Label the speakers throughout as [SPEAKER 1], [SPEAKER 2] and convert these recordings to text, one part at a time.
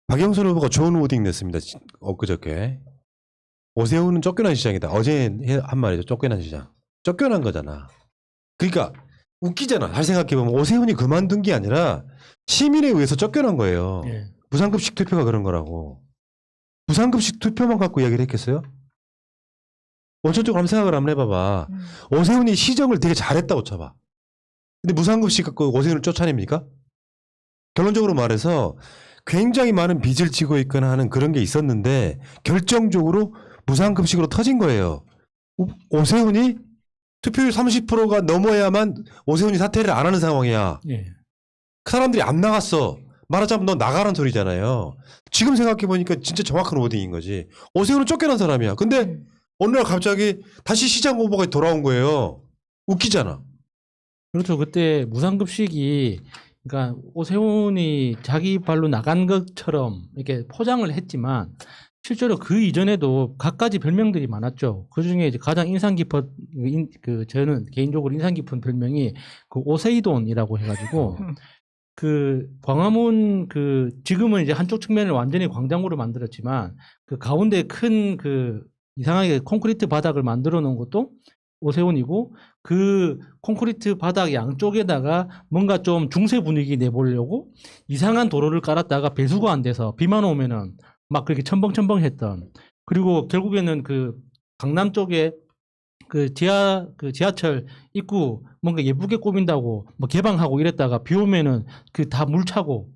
[SPEAKER 1] 박영선 후보가 좋은 워딩 냈습니다. 엊그저께. 오세훈은 쫓겨난 시장이다. 어제 한 말이죠. 쫓겨난 시장. 쫓겨난 거잖아. 그러니까 웃기잖아. 잘 생각해보면 오세훈이 그만둔 게 아니라 시민에 의해서 쫓겨난 거예요.
[SPEAKER 2] 예.
[SPEAKER 1] 무상급식 투표가 그런 거라고. 무상급식 투표만 갖고 이야기를 했겠어요? 원천적으로 한번 생각을 한번 해봐봐. 오세훈이 시정을 되게 잘했다고 쳐봐. 근데 무상급식 갖고 오세훈을 쫓아냅니까? 결론적으로 말해서 굉장히 많은 빚을 지고 있거나 하는 그런 게 있었는데 결정적으로 무상급식으로 터진 거예요. 오세훈이 투표율 30%가 넘어야만 오세훈이 사퇴를 안 하는 상황이야.
[SPEAKER 2] 예.
[SPEAKER 1] 그 사람들이 안 나갔어. 말하자면 너 나가란 소리잖아요. 지금 생각해보니까 진짜 정확한 워딩인 거지. 오세훈은 쫓겨난 사람이야. 근데 어느 날 갑자기 다시 시장 후보가 돌아온 거예요. 웃기잖아.
[SPEAKER 2] 그렇죠. 그때 무상급식이 그러니까 오세훈이 자기 발로 나간 것처럼 이렇게 포장을 했지만 실제로 그 이전에도 갖가지 별명들이 많았죠. 그 중에 이제 가장 인상 깊은 저는 개인적으로 인상 깊은 별명이 그 오세이돈이라고 해가지고 그 광화문 그 지금은 이제 한쪽 측면을 완전히 광장으로 만들었지만 그 가운데 큰 그 이상하게 콘크리트 바닥을 만들어 놓은 것도 오세훈이고 그 콘크리트 바닥 양쪽에다가 뭔가 좀 중세 분위기 내보려고 이상한 도로를 깔았다가 배수가 안 돼서 비만 오면은 막 그렇게 첨벙첨벙했던 그리고 결국에는 그 강남 쪽에 그 지하철 입구 뭔가 예쁘게 꾸민다고 뭐 개방하고 이랬다가 비 오면은 그 다 물 차고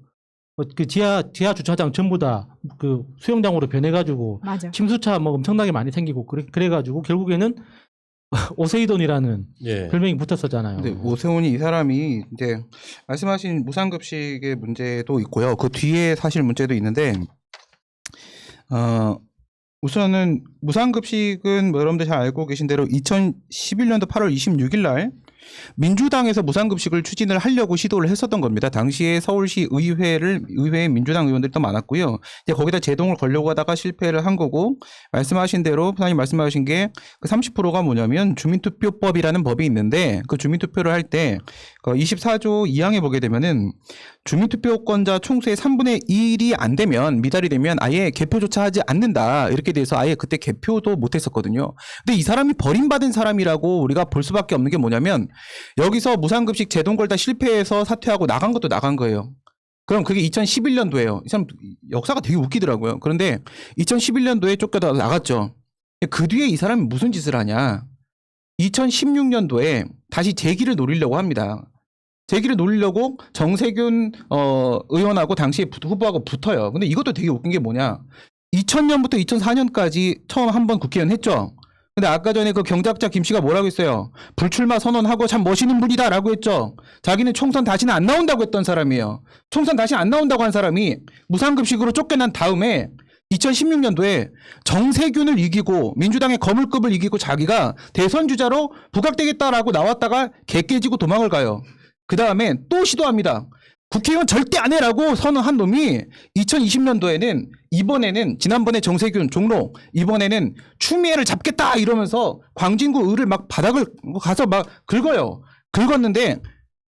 [SPEAKER 2] 그 지하 주차장 전부 다 그 수영장으로 변해가지고
[SPEAKER 3] 맞아.
[SPEAKER 2] 침수차 뭐 엄청나게 많이 생기고 그래가지고 결국에는 오세이돈이라는
[SPEAKER 1] 예.
[SPEAKER 2] 별명이 붙었었잖아요.
[SPEAKER 4] 근데 오세훈이 이 사람이 이제 말씀하신 무상급식의 문제도 있고요. 그 뒤에 사실 문제도 있는데, 우선은 무상급식은 뭐 여러분들 잘 알고 계신 대로 2011년도 8월 26일 날 민주당에서 무상급식을 추진을 하려고 시도를 했었던 겁니다. 당시에 서울시 의회에 민주당 의원들이 또 많았고요. 이제 거기다 제동을 걸려고 하다가 실패를 한 거고, 말씀하신 대로 부장님 말씀하신 게 그 30%가 뭐냐면 주민투표법이라는 법이 있는데 그 주민투표를 할 때 24조 2항에 보게 되면은 주민투표권자 총수의 3분의 1이 안 되면 미달이 되면 아예 개표조차 하지 않는다 이렇게 돼서 아예 그때 개표도 못했었거든요. 근데 이 사람이 버림받은 사람이라고 우리가 볼 수밖에 없는 게 뭐냐면 여기서 무상급식 제동 걸다 실패해서 사퇴하고 나간 것도 나간 거예요. 그럼 그게 2011년도예요. 이 사람 역사가 되게 웃기더라고요. 그런데 2011년도에 쫓겨다 나갔죠. 그 뒤에 이 사람이 무슨 짓을 하냐. 2016년도에 다시 재기를 노리려고 합니다. 재기를 노리려고 정세균 의원하고 당시 후보하고 붙어요. 근데 이것도 되게 웃긴 게 뭐냐. 2000년부터 2004년까지 처음 한번 국회의원 했죠. 근데 아까 전에 그 경작자 김 씨가 뭐라고 했어요. 불출마 선언하고 참 멋있는 분이다라고 했죠. 자기는 총선 다시는 안 나온다고 했던 사람이에요. 총선 다시 안 나온다고 한 사람이 무상급식으로 쫓겨난 다음에 2016년도에 정세균을 이기고 민주당의 거물급을 이기고 자기가 대선 주자로 부각되겠다라고 나왔다가 개 깨지고 도망을 가요. 그 다음에 또 시도합니다. 국회의원 절대 안 해라고 선언한 놈이 2020년도에는 이번에는 지난번에 정세균 종로 이번에는 추미애를 잡겠다 이러면서 광진구 의를 막 바닥을 가서 막 긁어요. 긁었는데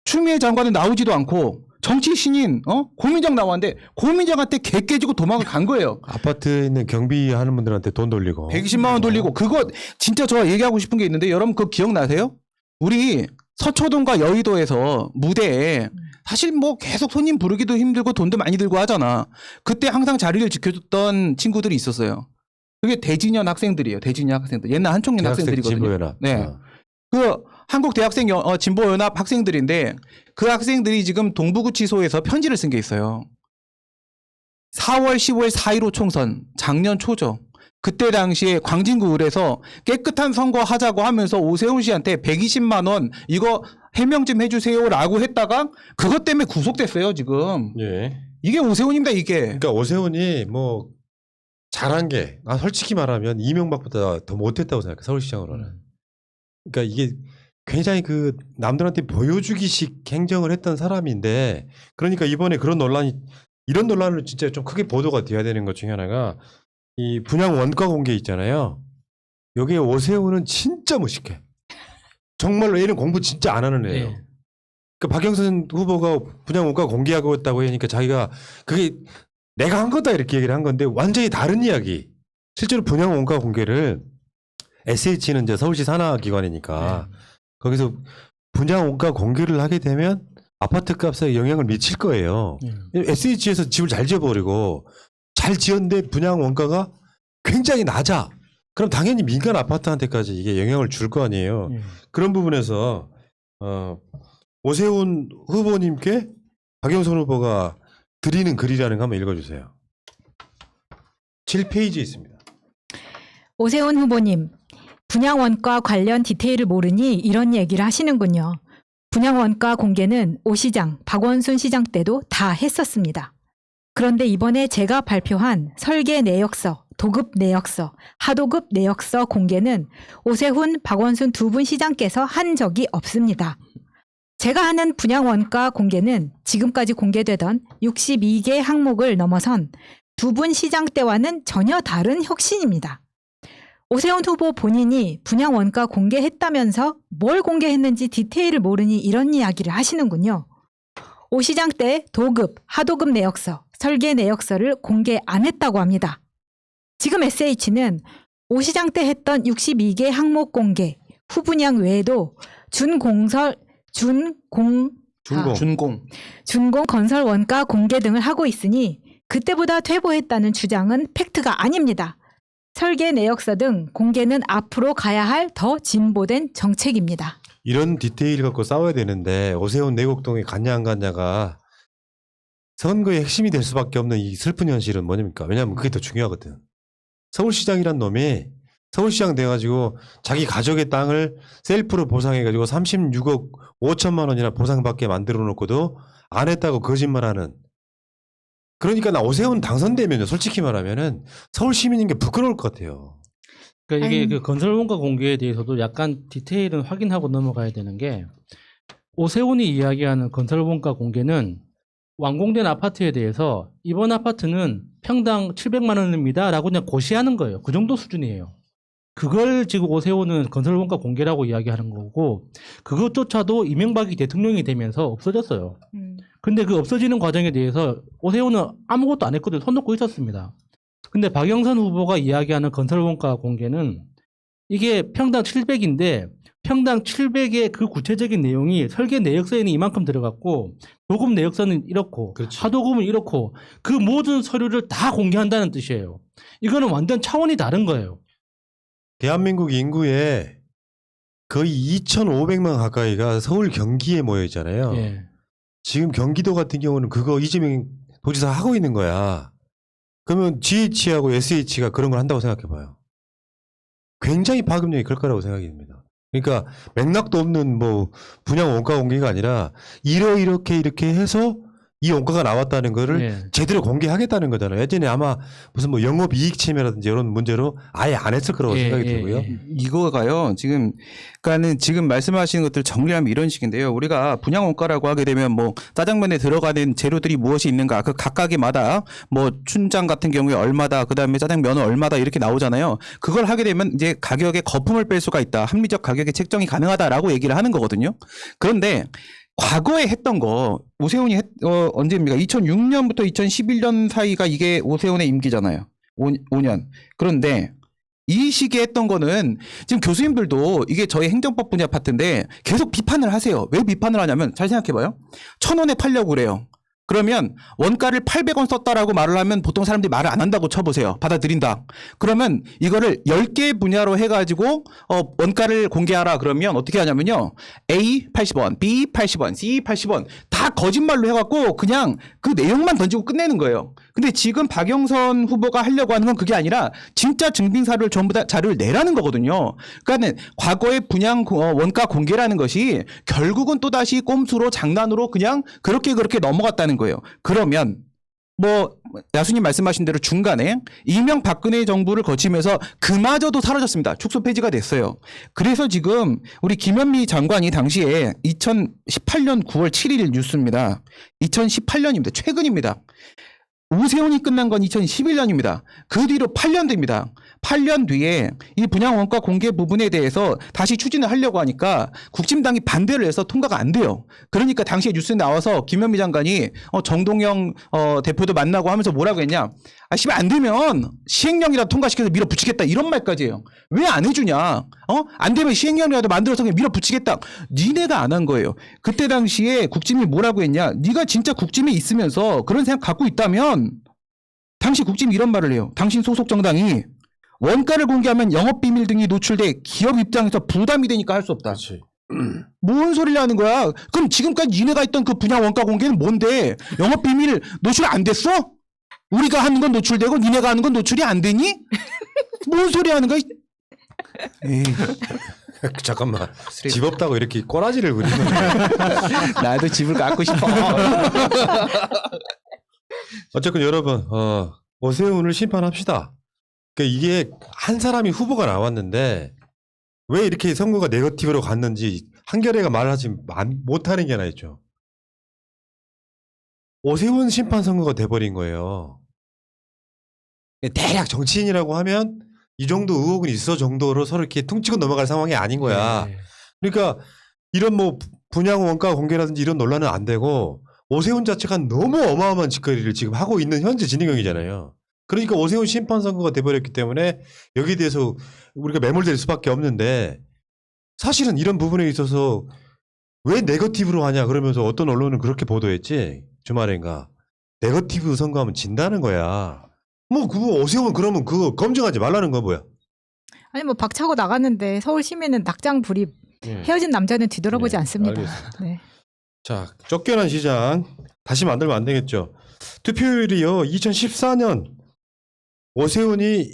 [SPEAKER 4] 추미애 장관은 나오지도 않고 정치 신인 고민정 나왔는데 고민정한테 개 깨지고 도망을 간 거예요.
[SPEAKER 1] 아파트에 있는 경비하는 분들한테 돈 돌리고
[SPEAKER 4] 120만 원 돌리고 그거 진짜 저 얘기하고 싶은 게 있는데 여러분 그거 기억나세요? 우리 서초동과 여의도에서 무대에 사실 뭐 계속 손님 부르기도 힘들고 돈도 많이 들고 하잖아. 그때 항상 자리를 지켜줬던 친구들이 있었어요. 그게 대진연 학생들이에요. 대진연 학생들. 옛날 한총련 학생들이거든요.
[SPEAKER 1] 진보연합.
[SPEAKER 4] 네. 그 한국 대학생 진보연합 학생들인데 그 학생들이 지금 동부구치소에서 편지를 쓴 게 있어요. 4월 15일 4.15 총선 작년 초죠. 그때 당시에 광진구 을에서 깨끗한 선거 하자고 하면서 오세훈 씨한테 120만 원 이거 해명 좀 해주세요라고 했다가 그것 때문에 구속됐어요 지금.
[SPEAKER 1] 예.
[SPEAKER 4] 이게 오세훈입니다 이게.
[SPEAKER 1] 그러니까 오세훈이 뭐 잘한 게 솔직히 말하면 이명박보다 더 못했다고 생각해 서울시장으로는. 그러니까 이게 굉장히 그 남들한테 보여주기식 행정을 했던 사람인데 그러니까 이번에 이런 논란을 진짜 좀 크게 보도가 돼야 되는 것 중에 하나가 이 분양 원가 공개 있잖아요. 여기에 오세훈은 진짜 무식해. 정말로 얘는 공부 진짜 안 하는 애예요.
[SPEAKER 2] 네.
[SPEAKER 1] 그 박영선 후보가 분양 원가 공개하고 있다고 하니까 자기가 그게 내가 한 거다 이렇게 얘기를 한 건데 완전히 다른 이야기. 실제로 분양 원가 공개를 SH는 이제 서울시 산하기관이니까 거기서 분양 원가 공개를 하게 되면 아파트 값에 영향을 미칠 거예요. SH에서 집을 잘 지어버리고 잘 지었는데 분양 원가가 굉장히 낮아. 그럼 당연히 민간 아파트한테까지 이게 영향을 줄 거 아니에요. 그런 부분에서 오세훈 후보님께 박영선 후보가 드리는 글이라는 거 한번 읽어주세요. 7페이지에 있습니다.
[SPEAKER 3] 오세훈 후보님, 분양원가 관련 디테일을 모르니 이런 얘기를 하시는군요. 분양원가 공개는 오 시장, 박원순 시장 때도 다 했었습니다. 그런데 이번에 제가 발표한 설계 내역서, 도급 내역서, 하도급 내역서 공개는 오세훈, 박원순 두 분 시장께서 한 적이 없습니다. 제가 하는 분양원가 공개는 지금까지 공개되던 62개 항목을 넘어선 두 분 시장 때와는 전혀 다른 혁신입니다. 오세훈 후보 본인이 분양원가 공개했다면서 뭘 공개했는지 디테일을 모르니 이런 이야기를 하시는군요. 오 시장 때 도급, 하도급 내역서, 설계 내역서를 공개 안 했다고 합니다. 지금 SH는 오 시장 때 했던 62개 항목 공개, 후분양 외에도 준공 건설 원가 공개 등을 하고 있으니 그때보다 퇴보했다는 주장은 팩트가 아닙니다. 설계 내역서 등 공개는 앞으로 가야 할 더 진보된 정책입니다.
[SPEAKER 1] 이런 디테일 갖고 싸워야 되는데 오세훈 내곡동이 갔냐 안 갔냐가 선거의 핵심이 될 수밖에 없는 이 슬픈 현실은 뭐냐니까. 왜냐하면 그게 더 중요하거든. 서울시장이란 놈이 서울시장 돼가지고 자기 가족의 땅을 셀프로 보상해가지고 36억 5천만 원이나 보상받게 만들어 놓고도 안 했다고 거짓말하는. 그러니까 나 오세훈 당선되면요, 솔직히 말하면은 서울 시민인 게 부끄러울 것 같아요.
[SPEAKER 2] 그러니까 이게 그 건설 원가 공개에 대해서도 약간 디테일은 확인하고 넘어가야 되는 게 오세훈이 이야기하는 건설 원가 공개는 완공된 아파트에 대해서 이번 아파트는 평당 700만 원입니다라고 그냥 고시하는 거예요. 그 정도 수준이에요. 그걸 지금 오세훈은 건설 원가 공개라고 이야기하는 거고 그것조차도 이명박이 대통령이 되면서 없어졌어요. 근데 그 없어지는 과정에 대해서 오세훈은 아무것도 안 했거든요. 손 놓고 있었습니다. 근데 박영선 후보가 이야기하는 건설 원가 공개는 이게 평당 700인데 평당 700의 그 구체적인 내용이 설계 내역서에는 이만큼 들어갔고 도급 내역서는 이렇고
[SPEAKER 1] 그렇지.
[SPEAKER 2] 하도급은 이렇고 그 모든 서류를 다 공개한다는 뜻이에요. 이거는 완전 차원이 다른 거예요.
[SPEAKER 1] 대한민국 인구의 거의 2,500만 가까이가 서울 경기에 모여 있잖아요.
[SPEAKER 2] 예.
[SPEAKER 1] 지금 경기도 같은 경우는 그거 이재명 도지사 하고 있는 거야. 그러면 GH하고 SH가 그런 걸 한다고 생각해봐요. 굉장히 파급력이 클 거라고 생각이 듭니다. 그러니까 맥락도 없는 뭐 분양 원가 공개가 아니라 이렇게 해서 이 원가가 나왔다는 거를
[SPEAKER 2] 예.
[SPEAKER 1] 제대로 공개하겠다는 거잖아요. 예전에 아마 무슨 뭐 영업 이익 침해라든지 이런 문제로 아예 안 했을 거라고 생각이 들고요.
[SPEAKER 4] 이거가요. 그러니까는 지금 말씀하시는 것들 정리하면 이런 식인데요. 우리가 분양 원가라고 하게 되면 뭐 짜장면에 들어가는 재료들이 무엇이 있는가, 그 각각의마다 뭐 춘장 같은 경우에 얼마다, 그다음에 짜장면은 얼마다 이렇게 나오잖아요. 그걸 하게 되면 이제 가격에 거품을 뺄 수가 있다. 합리적 가격의 책정이 가능하다라고 얘기를 하는 거거든요. 그런데 과거에 했던 거 오세훈이 언제입니까? 2006년부터 2011년 사이가 이게 오세훈의 임기잖아요. 5년. 그런데 이 시기에 했던 거는 지금 교수님들도 이게 저희 행정법 분야 파트인데 계속 비판을 하세요. 왜 비판을 하냐면 잘 생각해봐요. 1,000원에 팔려고 그래요. 그러면 원가를 800원 썼다라고 말을 하면 보통 사람들이 말을 안 한다고 쳐보세요. 받아들인다. 그러면 이거를 10개 분야로 해가지고 원가를 공개하라 그러면 어떻게 하냐면요. A 80원, B 80원, C 80원 다 거짓말로 해갖고 그냥 그 내용만 던지고 끝내는 거예요. 근데 지금 박영선 후보가 하려고 하는 건 그게 아니라 진짜 증빙사를 전부 다 자료를 내라는 거거든요. 그러니까 과거의 분양 원가 공개라는 것이 결국은 또다시 꼼수로 장난으로 그냥 그렇게 넘어갔다는 거예요. 그러면 뭐 야수님 말씀하신 대로 중간에 이명박근혜 정부를 거치면서 그마저도 사라졌습니다. 축소 폐지가 됐어요. 그래서 지금 우리 김현미 장관이 당시에 2018년 9월 7일 뉴스입니다. 2018년입니다. 최근입니다. 오세훈이 끝난 건 2011년입니다. 그 뒤로 8년 됩니다. 8년 뒤에 이 분양 원가 공개 부분에 대해서 다시 추진을 하려고 하니까 국힘당이 반대를 해서 통과가 안 돼요. 그러니까 당시에 뉴스에 나와서 김현미 장관이 정동영 대표도 만나고 하면서 뭐라고 했냐. 아, 씨발 안 되면 시행령이라도 통과시켜서 밀어붙이겠다 이런 말까지 해요. 왜 안 해주냐. 안 되면 시행령이라도 만들어서 그냥 밀어붙이겠다. 니네가 안 한 거예요. 그때 당시에 국힘이 뭐라고 했냐. 네가 진짜 국힘에 있으면서 그런 생각 갖고 있다면 당시 국힘이 이런 말을 해요. 당신 소속 정당이 원가를 공개하면 영업비밀 등이 노출돼 기업 입장에서 부담이 되니까 할 수 없다.
[SPEAKER 1] 그렇지.
[SPEAKER 4] 뭔 소리를 하는 거야? 그럼 지금까지 니네가 했던 그 분양 원가 공개는 뭔데? 영업비밀 노출 안 됐어? 우리가 하는 건 노출되고 니네가 하는 건 노출이 안 되니? 뭔 소리 하는 거야? 에이,
[SPEAKER 1] 잠깐만. 집 없다고 이렇게 꼬라지를 부리는
[SPEAKER 4] 나도 집을 갖고 싶어.
[SPEAKER 1] 어쨌든 여러분 오세훈을 심판합시다. 그러니까 이게 한 사람이 후보가 나왔는데 왜 이렇게 선거가 네거티브로 갔는지 한겨레가 말하지 못하는 게 하나 있죠. 오세훈 심판 선거가 돼버린 거예요. 대략 정치인이라고 하면 이 정도 의혹은 있어 정도로 서로 이렇게 퉁치고 넘어갈 상황이 아닌 거야.
[SPEAKER 2] 네.
[SPEAKER 1] 그러니까 이런 뭐 분양 원가 공개라든지 이런 논란은 안 되고 오세훈 자체가 너무 어마어마한 짓거리를 지금 하고 있는 현재 진행형이잖아요. 그러니까 오세훈 심판 선거가 돼버렸기 때문에 여기에 대해서 우리가 매몰될 수밖에 없는데 사실은 이런 부분에 있어서 왜 네거티브로 하냐 그러면서 어떤 언론은 그렇게 보도했지 주말인가 네거티브 선거하면 진다는 거야. 뭐 그거 오세훈 그러면 그거 검증하지 말라는 거 뭐야?
[SPEAKER 3] 아니 뭐 박차고 나갔는데 서울 시민은 낙장 불입. 헤어진 남자는 뒤돌아보지
[SPEAKER 1] 네,
[SPEAKER 3] 않습니다.
[SPEAKER 1] 알겠습니다.
[SPEAKER 3] 네.
[SPEAKER 1] 자, 쫓겨난 시장 다시 만들면 안 되겠죠. 투표율이요. 2014년 오세훈이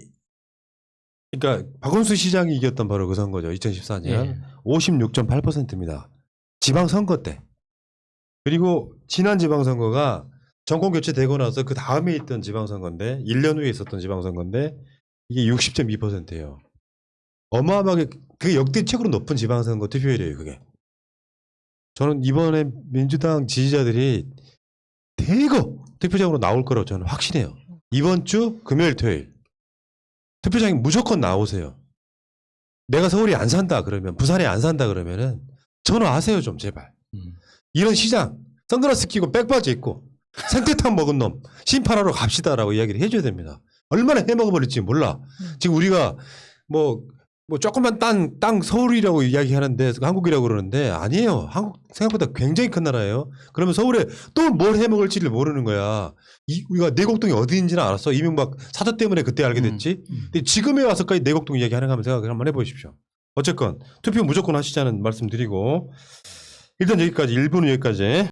[SPEAKER 1] 그러니까 박원순 시장이 이겼던 바로 그 선거죠. 2014년
[SPEAKER 2] 예.
[SPEAKER 1] 56.8%입니다. 지방선거 때. 그리고 지난 지방선거가 정권 교체되고 나서 그 다음에 있던 지방선거인데 1년 후에 있었던 지방선거인데 이게 60.2%예요. 어마어마하게 그게 역대 최고로 높은 지방선거 투표율이에요. 그게. 저는 이번에 민주당 지지자들이 대거 투표장으로 나올 거라고 저는 확신해요. 이번 주 금요일 토요일 투표장에 무조건 나오세요. 내가 서울에 안 산다 그러면 부산에 안 산다 그러면은 전화하세요 좀 제발. 이런 시장 선글라스 끼고 백바지 입고 생태탕 먹은 놈 심판하러 갑시다라고 이야기를 해줘야 됩니다. 얼마나 해먹어버릴지 몰라. 지금 우리가 뭐 조금만 땅 서울이라고 이야기하는데 한국이라고 그러는데 아니에요. 한국 생각보다 굉장히 큰 나라예요. 그러면 서울에 또 뭘 해먹을지를 모르는 거야. 우리가 내곡동이 어디인지는 알았어. 이명박 사저 때문에 그때 알게 됐지. 근데 지금에 와서까지 내곡동 이야기 하는가 하면 생각을 한번 해보십시오. 어쨌건 투표 무조건 하시자는 말씀 드리고 일단 여기까지 1부는 여기까지.